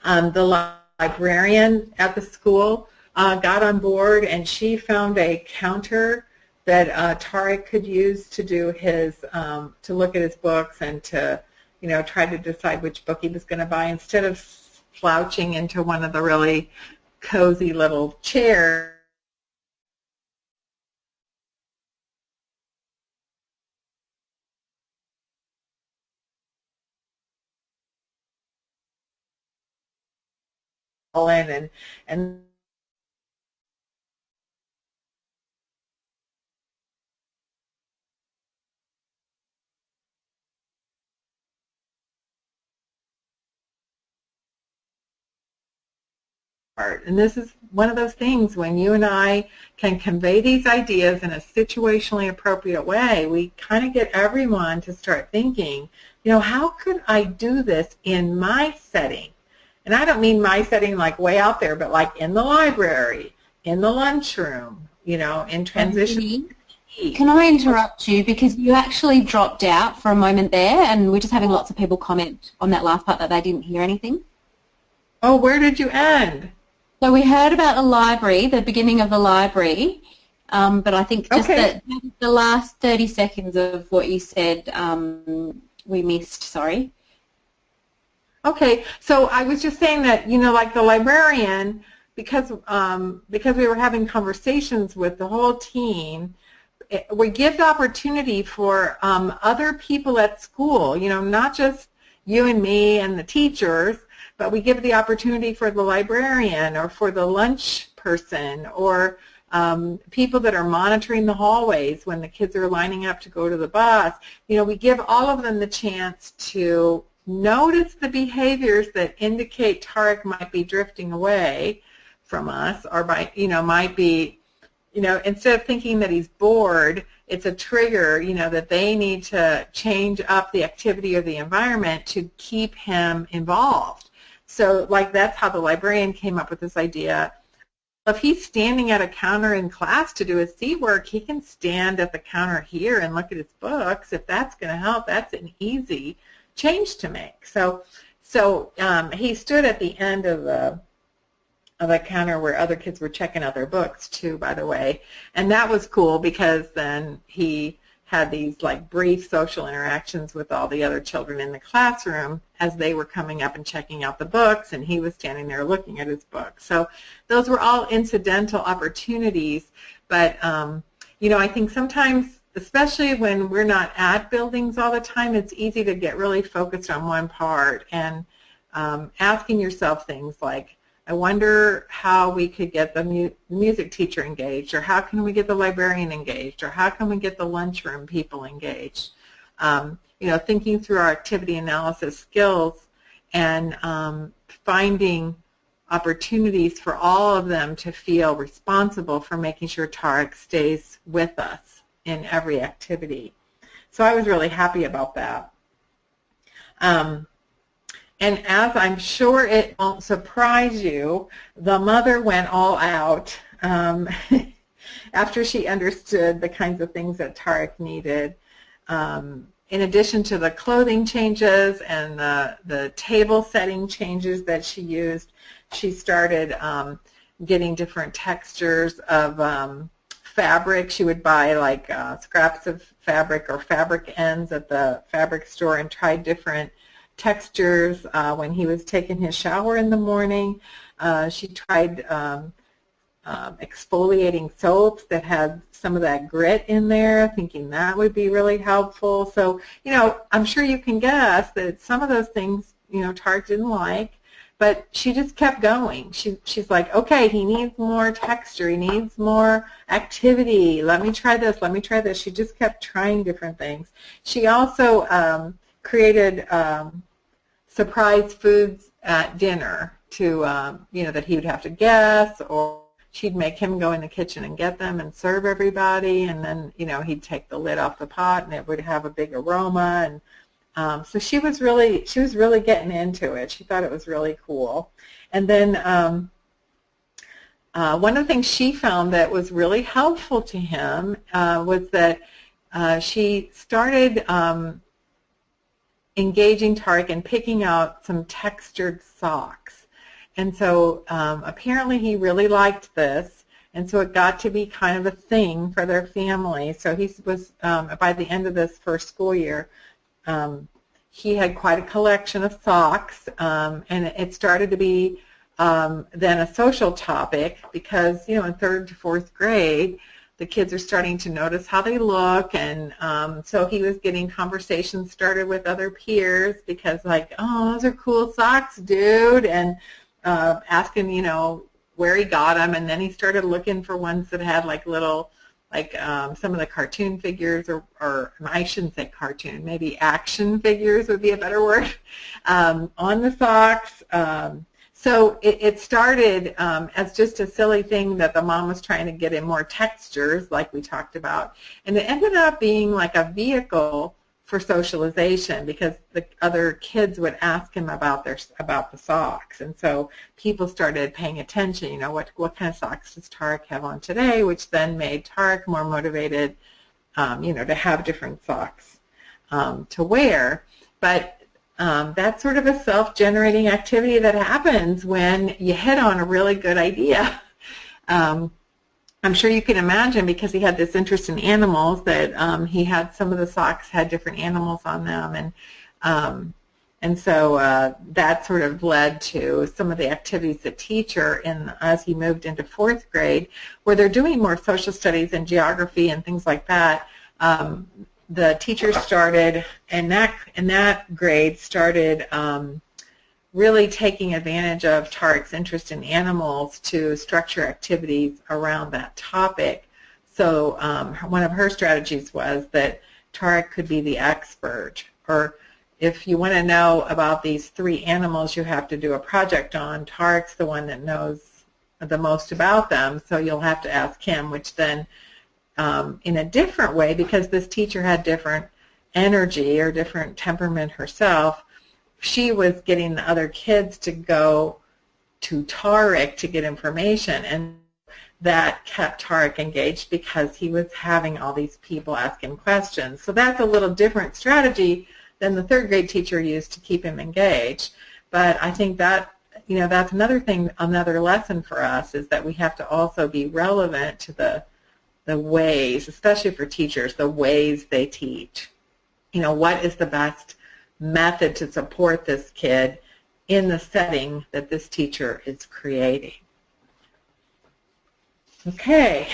The librarian at the school got on board, and she found a counter that Tariq could use to do his, to look at his books and to, try to decide which book he was going to buy instead of slouching into one of the really cozy little chairs. And And this is one of those things when you and I can convey these ideas in a situationally appropriate way, we kind of get everyone to start thinking, how could I do this in my setting? And I don't mean my setting like way out there, but like in the library, in the lunchroom, in transition. Can I interrupt you because you actually dropped out for a moment there and we're just having lots of people comment on that last part that they didn't hear anything. Oh, where did you end? So we heard about the library, the beginning of the library, but I think just that the last 30 seconds of what you said we missed, sorry. Okay, so I was just saying that, like the librarian, because we were having conversations with the whole team, we give the opportunity for other people at school, not just you and me and the teachers, but we give the opportunity for the librarian or for the lunch person or people that are monitoring the hallways when the kids are lining up to go to the bus. We give all of them the chance to notice the behaviors that indicate Tariq might be drifting away from us or might be, instead of thinking that he's bored, it's a trigger, that they need to change up the activity or the environment to keep him involved. So, that's how the librarian came up with this idea. If he's standing at a counter in class to do his C work, he can stand at the counter here and look at his books. If that's going to help, that's an easy change to make. So he stood at the end of the counter where other kids were checking out their books too, by the way, and that was cool because then he had these brief social interactions with all the other children in the classroom as they were coming up and checking out the books, and he was standing there looking at his book. So those were all incidental opportunities, but I think sometimes, especially when we're not at buildings all the time, it's easy to get really focused on one part and asking yourself things like, I wonder how we could get the music teacher engaged, or how can we get the librarian engaged, or how can we get the lunchroom people engaged. Thinking through our activity analysis skills and finding opportunities for all of them to feel responsible for making sure Tariq stays with us in every activity. So I was really happy about that. And as I'm sure it won't surprise you, the mother went all out after she understood the kinds of things that Tariq needed. In addition to the clothing changes and the table setting changes that she used, she started getting different textures of fabric. She would buy scraps of fabric or fabric ends at the fabric store and try different textures when he was taking his shower in the morning. She tried exfoliating soaps that had some of that grit in there, thinking that would be really helpful. So, I'm sure you can guess that some of those things, Tariq didn't like, but she just kept going. She's like, okay, he needs more texture, he needs more activity, let me try this, let me try this. She just kept trying different things. She also created surprise foods at dinner to, that he would have to guess, or she'd make him go in the kitchen and get them and serve everybody, and then, he'd take the lid off the pot and it would have a big aroma. And so she was really getting into it. She thought it was really cool. And then one of the things she found that was really helpful to him was that she started engaging Tariq and picking out some textured socks. And so apparently he really liked this, And so it got to be kind of a thing for their family. So he was, by the end of this first school year, he had quite a collection of socks, and it started to be then a social topic because, in 3rd to 4th grade, the kids are starting to notice how they look, and so he was getting conversations started with other peers because, like, oh, those are cool socks, dude, and asking, where he got them, and then he started looking for ones that had like little, like some of the cartoon figures, or I shouldn't say cartoon, maybe action figures would be a better word, on the socks. So it started as just a silly thing that the mom was trying to get in more textures, like we talked about, and it ended up being like a vehicle for socialization because the other kids would ask him about the socks, and so people started paying attention. What kind of socks does Tarek have on today? Which then made Tarek more motivated, to have different socks to wear. But that's sort of a self-generating activity that happens when you hit on a really good idea. I'm sure you can imagine, because he had this interest in animals, that he had some of the socks had different animals on them, and so that sort of led to some of the activities the teacher, as he moved into 4th grade, where they're doing more social studies and geography and things like that. The teacher started, in that grade, started really taking advantage of Tarek's interest in animals to structure activities around that topic. So one of her strategies was that Tarek could be the expert, or if you want to know about these 3 animals you have to do a project on, Tarek's the one that knows the most about them, so you'll have to ask him, which then in a different way, because this teacher had different energy or different temperament herself, she was getting the other kids to go to Tarek to get information, and that kept Tarek engaged because he was having all these people asking questions. So that's a little different strategy than the 3rd grade teacher used to keep him engaged. But I think that, that's another thing, another lesson for us, is that we have to also be relevant to the ways, especially for teachers, the ways they teach. What is the best method to support this kid in the setting that this teacher is creating. Okay,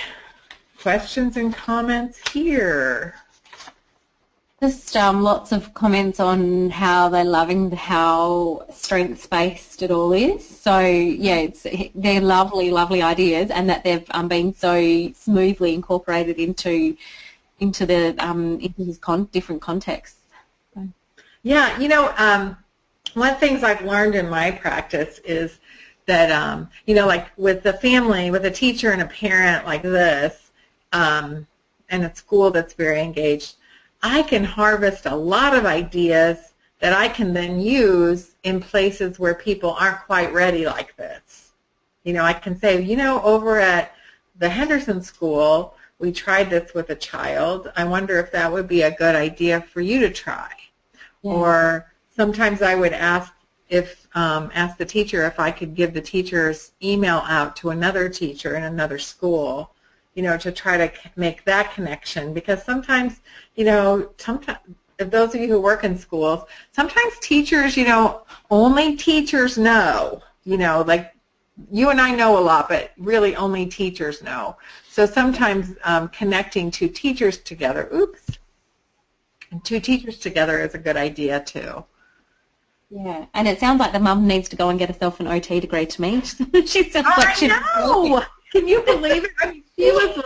questions and comments here. Just lots of comments on how they're loving how strengths-based it all is. So yeah, they're lovely, lovely ideas, and that they've been so smoothly incorporated into his different contexts. So. Yeah, one of the things I've learned in my practice is that like with the family, with a teacher and a parent like this, and a school that's very engaged, I can harvest a lot of ideas that I can then use in places where people aren't quite ready like this. I can say, over at the Henderson School, we tried this with a child. I wonder if that would be a good idea for you to try. Yeah. Or sometimes I would ask the teacher if I could give the teacher's email out to another teacher in another school, to try to make that connection. Because sometimes, sometimes, if those of you who work in schools, sometimes teachers, only teachers know, like you and I know a lot, but really only teachers know. So sometimes connecting two teachers together, two teachers together is a good idea too. Yeah, and it sounds like the mum needs to go and get herself an OT degree to me. She sounds like I know. Can you believe it? I mean, she was like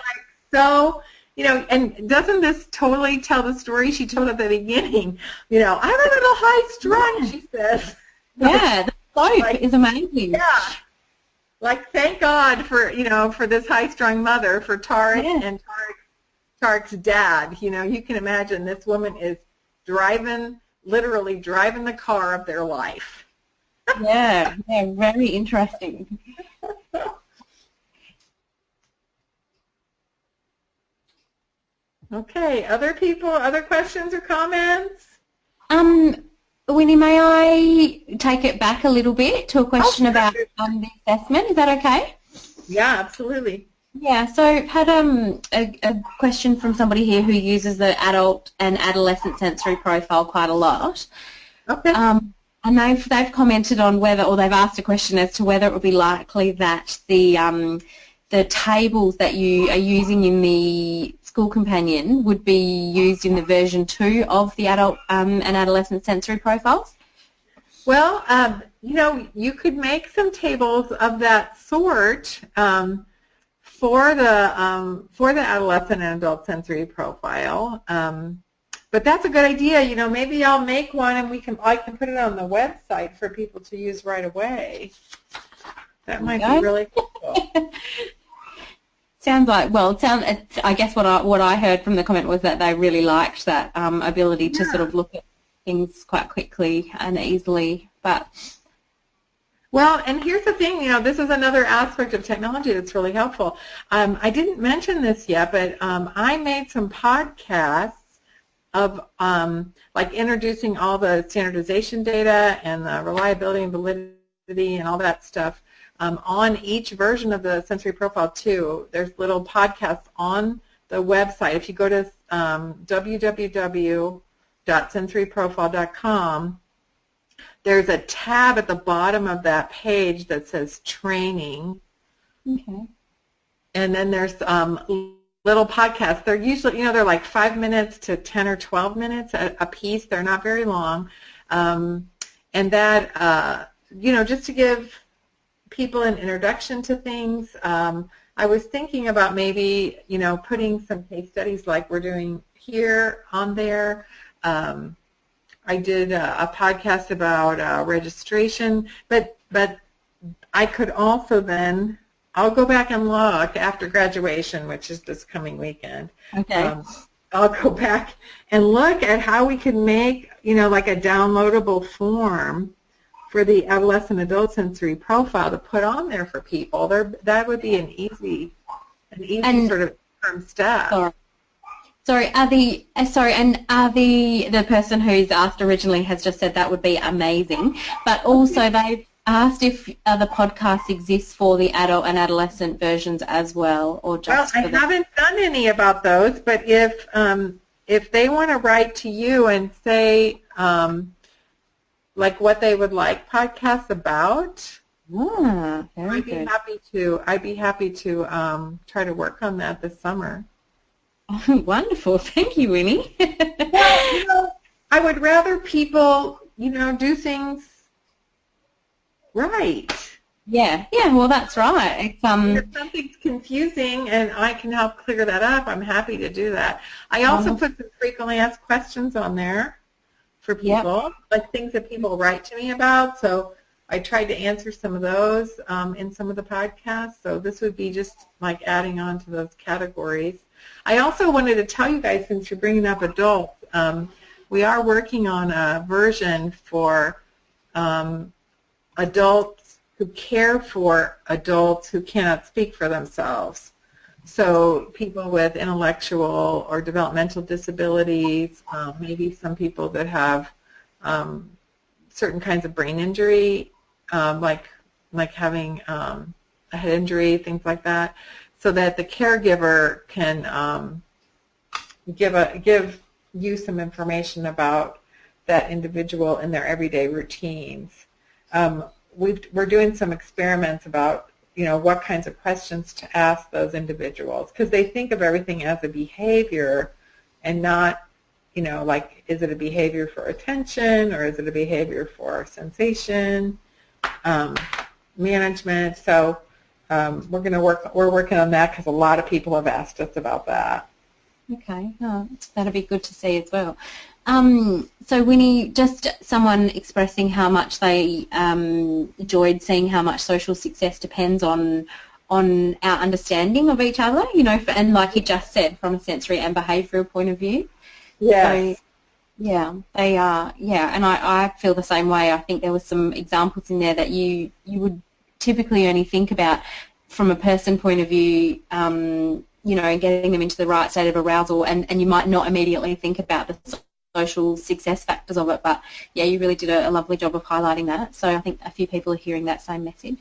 so, and doesn't this totally tell the story she told at the beginning? I'm a little high-strung, she says. Yeah, the slope is amazing. Yeah. Like, thank God for, for this high-strung mother, for Tarek and Tarek's dad. You can imagine this woman is literally driving the car of their life. Yeah, very interesting. Okay, other people, other questions or comments? Winnie, may I take it back a little bit to a question about the assessment? Is that okay? Yeah, absolutely. Yeah, so I've had a question from somebody here who uses the adult and adolescent sensory profile quite a lot. Okay. And they've commented on whether, or they've asked a question as to whether it would be likely that the tables that you are using in the SchoolCompanion would be used in the version 2 of the adult and adolescent sensory profiles. Well, you could make some tables of that sort for the adolescent and adult sensory profile. But that's a good idea. Maybe I'll make one and I can put it on the website for people to use right away. That might be really cool. Sounds like, I guess what I heard from the comment was that they really liked that ability to sort of look at things quite quickly and easily. Well, and here's the thing, this is another aspect of technology that's really helpful. I didn't mention this yet, but I made some podcasts of like introducing all the standardization data and the reliability and validity and all that stuff on each version of the Sensory Profile 2. There's little podcasts on the website. If you go to www.sensoryprofile.com, there's a tab at the bottom of that page that says training. Okay. And then there's little podcasts. They're usually, they're like 5 minutes to 10 or 12 minutes a piece. They're not very long. And that, just to give people an introduction to things, I was thinking about maybe, putting some case studies like we're doing here on there. I did a podcast about registration, but I could also then, I'll go back and look after graduation, which is this coming weekend. Okay. I'll go back and look at how we can make, like a downloadable form for the adolescent adult sensory profile to put on there for people. That would be an easy sort of term step. Sorry, the person who's asked originally has just said that would be amazing, but also they've asked if the podcast exists for the adult and adolescent versions as well, or just I haven't done any about those, but if they want to write to you and say like what they would like podcasts about, I'd be happy to try to work on that this summer. Wonderful. Thank you, Winnie. Well, I would rather people, do things right. Yeah, well, that's right. If something's confusing and I can help clear that up, I'm happy to do that. I also put some frequently asked questions on there for people, like things that people write to me about. So I tried to answer some of those in some of the podcasts. So this would be just like adding on to those categories. I also wanted to tell you guys, since you're bringing up adults, we are working on a version for adults who care for adults who cannot speak for themselves. So people with intellectual or developmental disabilities, maybe some people that have certain kinds of brain injury, like having a head injury, things like that, so that the caregiver can give you some information about that individual in their everyday routines. We're doing some experiments about what kinds of questions to ask those individuals, because they think of everything as a behavior and not, like, is it a behavior for attention or is it a behavior for sensation, management. So we're working on that because a lot of people have asked us about that. Okay, that'll be good to see as well. So Winnie, just someone expressing how much they enjoyed seeing how much social success depends on our understanding of each other, and like you just said, from a sensory and behavioural point of view. Yes. So, yeah, they are. Yeah, and I feel the same way. I think there were some examples in there that you would typically only think about from a person point of view, and getting them into the right state of arousal, and you might not immediately think about the social success factors of it, but yeah, you really did a lovely job of highlighting that. So I think a few people are hearing that same message.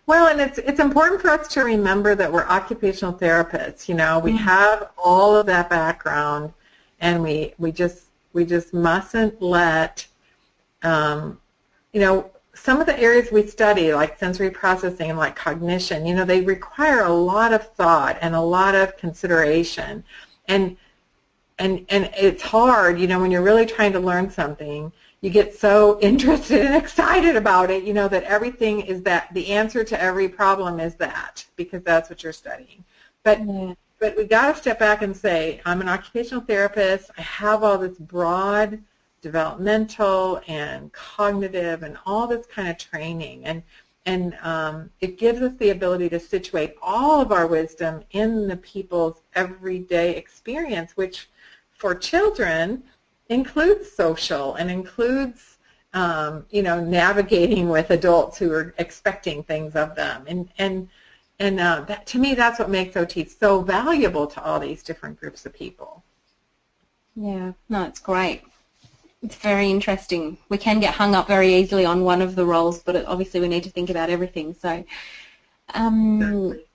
Well, and it's important for us to remember that we're occupational therapists. You know, we have all of that background, and we just mustn't let you know, some of the areas we study, like sensory processing and like cognition, you know, they require a lot of thought and a lot of consideration, and it's hard, you know, when you're really trying to learn something. You get so interested and excited about it, you know, that everything is that the answer to every problem is that, because that's what you're studying. But we got to step back and say, I'm an occupational therapist. I have all this broad developmental and cognitive and all this kind of training, and it gives us the ability to situate all of our wisdom in the people's everyday experience, which for children includes social and includes, you know, navigating with adults who are expecting things of them. And that, to me, that's what makes OT so valuable to all these different groups of people. Yeah, no, it's great. It's very interesting. We can get hung up very easily on one of the roles, but obviously we need to think about everything. So, Exactly.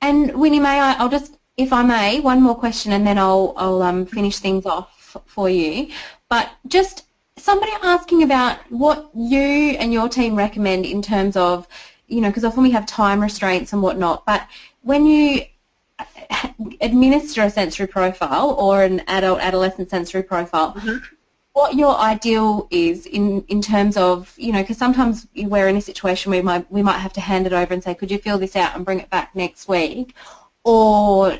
And Winnie, I'll just, if I may, one more question, and then I'll finish things off for you. But just somebody asking about what you and your team recommend in terms of, you know, because often we have time restraints and whatnot, but when you administer a sensory profile or an adolescent sensory profile, what your ideal is in terms of, you know, because sometimes we're in a situation where we might have to hand it over and say, could you fill this out and bring it back next week, or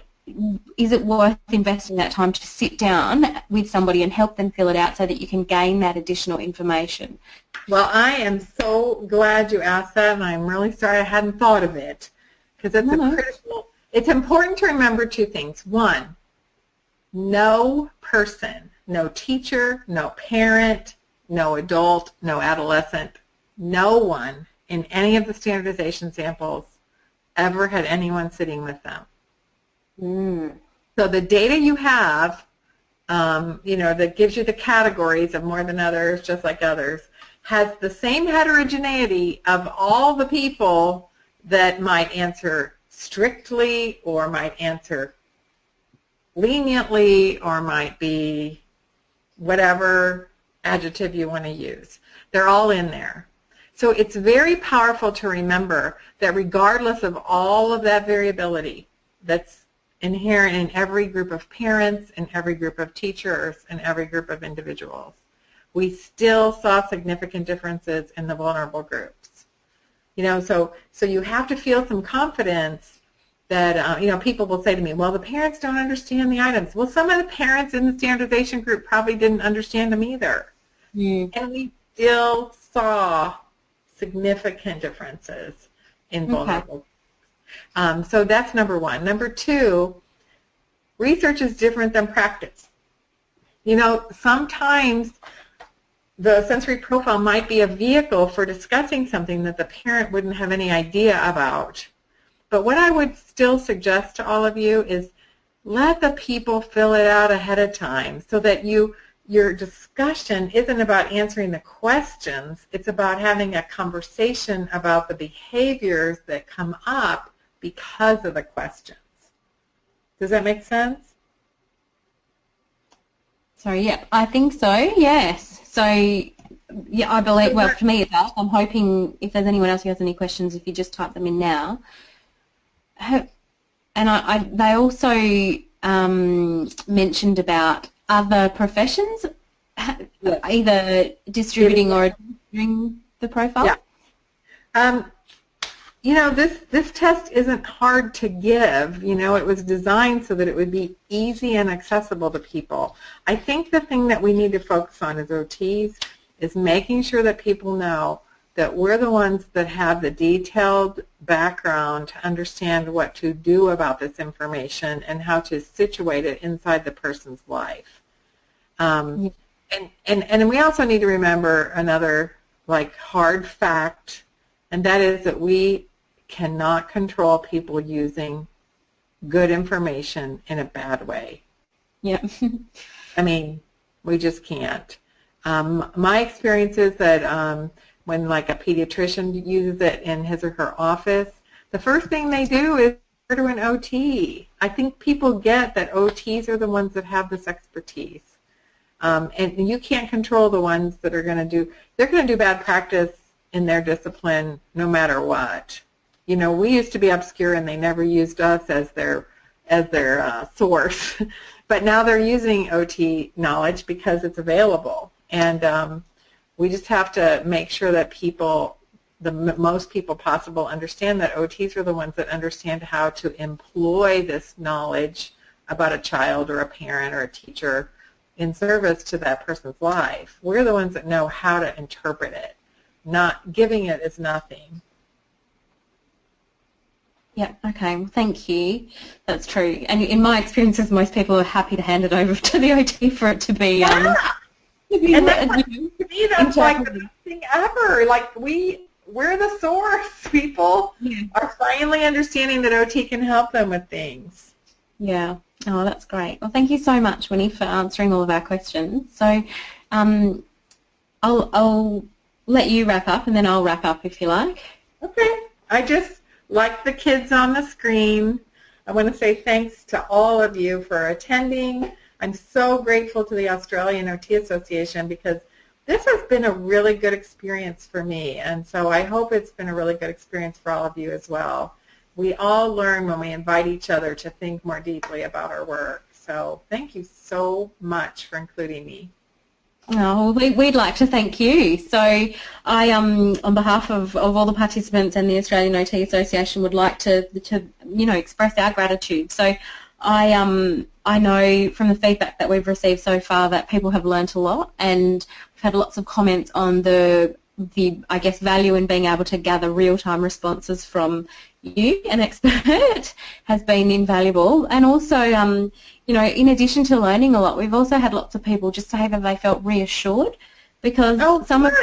is it worth investing that time to sit down with somebody and help them fill it out so that you can gain that additional information? Well, I am so glad you asked that, and I'm really sorry I hadn't thought of it, because it's critical. It's important to remember two things. One, no person, no teacher, no parent, no adult, no adolescent, no one in any of the standardization samples ever had anyone sitting with them. So the data you have, you know, that gives you the categories of more than others, just like others, has the same heterogeneity of all the people that might answer strictly or might answer leniently or might be whatever adjective you want to use. They're all in there. So it's very powerful to remember that regardless of all of that variability that's inherent in every group of parents and every group of teachers and every group of individuals, we still saw significant differences in the vulnerable groups. You know, so you have to feel some confidence that, you know, people will say to me, well, the parents don't understand the items. Well, some of the parents in the standardization group probably didn't understand them either. And we still saw significant differences in vulnerable groups. So that's number one. Number two, research is different than practice. You know, sometimes the sensory profile might be a vehicle for discussing something that the parent wouldn't have any idea about. But what I would still suggest to all of you is let the people fill it out ahead of time so that your discussion isn't about answering the questions. It's about having a conversation about the behaviors that come up because of the questions. Does that make sense? Sorry, yeah, I think so, yes. So, yeah, I believe, well, for me it does. I'm hoping if there's anyone else who has any questions, if you just type them in now. And they also mentioned about other professions, either distributing or administering the profile. Yeah. You know, this test isn't hard to give. You know, it was designed so that it would be easy and accessible to people. I think the thing that we need to focus on as OTs is making sure that people know that we're the ones that have the detailed background to understand what to do about this information and how to situate it inside the person's life. And we also need to remember another, like, hard fact, and that is that we cannot control people using good information in a bad way. Yeah. I mean, we just can't. My experience is that when like a pediatrician uses it in his or her office, the first thing they do is go to an OT. I think people get that OTs are the ones that have this expertise. And you can't control the ones that are going to do, they're going to do bad practice in their discipline no matter what. You know, we used to be obscure and they never used us as their source. But now they're using OT knowledge because it's available. And we just have to make sure that people, the most people possible, understand that OTs are the ones that understand how to employ this knowledge about a child or a parent or a teacher in service to that person's life. We're the ones that know how to interpret it. Not giving it is nothing. Yeah, okay, well, thank you. That's true. And in my experiences, most people are happy to hand it over to the OT for it to be... and that's like, to me, that's like the best thing ever. Like, we're the source. People are finally understanding that OT can help them with things. Yeah. Oh, that's great. Well, thank you so much, Winnie, for answering all of our questions. So I'll let you wrap up, and then I'll wrap up if you like. Okay. I just, like the kids on the screen, I want to say thanks to all of you for attending. I'm so grateful to the Australian OT Association because this has been a really good experience for me, and so I hope it's been a really good experience for all of you as well. We all learn when we invite each other to think more deeply about our work. So thank you so much for including me. Oh, we'd like to thank you. So I, on behalf of all the participants and the Australian OT Association, would like to express our gratitude. So I know from the feedback that we've received so far that people have learnt a lot, and we've had lots of comments on the I guess value in being able to gather real-time responses from you, an expert, has been invaluable. And also, in addition to learning a lot, we've also had lots of people just say that they felt reassured because some of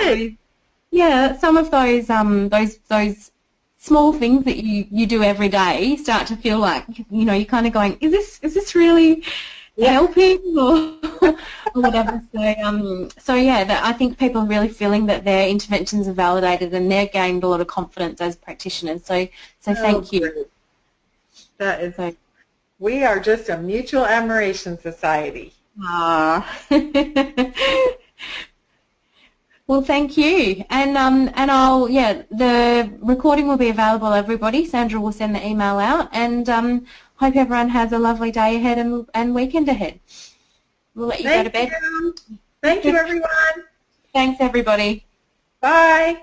those small things that you do every day start to feel like, you're kind of going, is this really helping or whatever. So I think people are really feeling that their interventions are validated and they've gained a lot of confidence as practitioners. So thank you. Great. That is, we are just a mutual admiration society. Well, thank you. And the recording will be available, everybody. Sandra will send the email out, and hope everyone has a lovely day ahead and weekend ahead. We'll let you go to bed. Thank you, everyone. Thanks, everybody. Bye.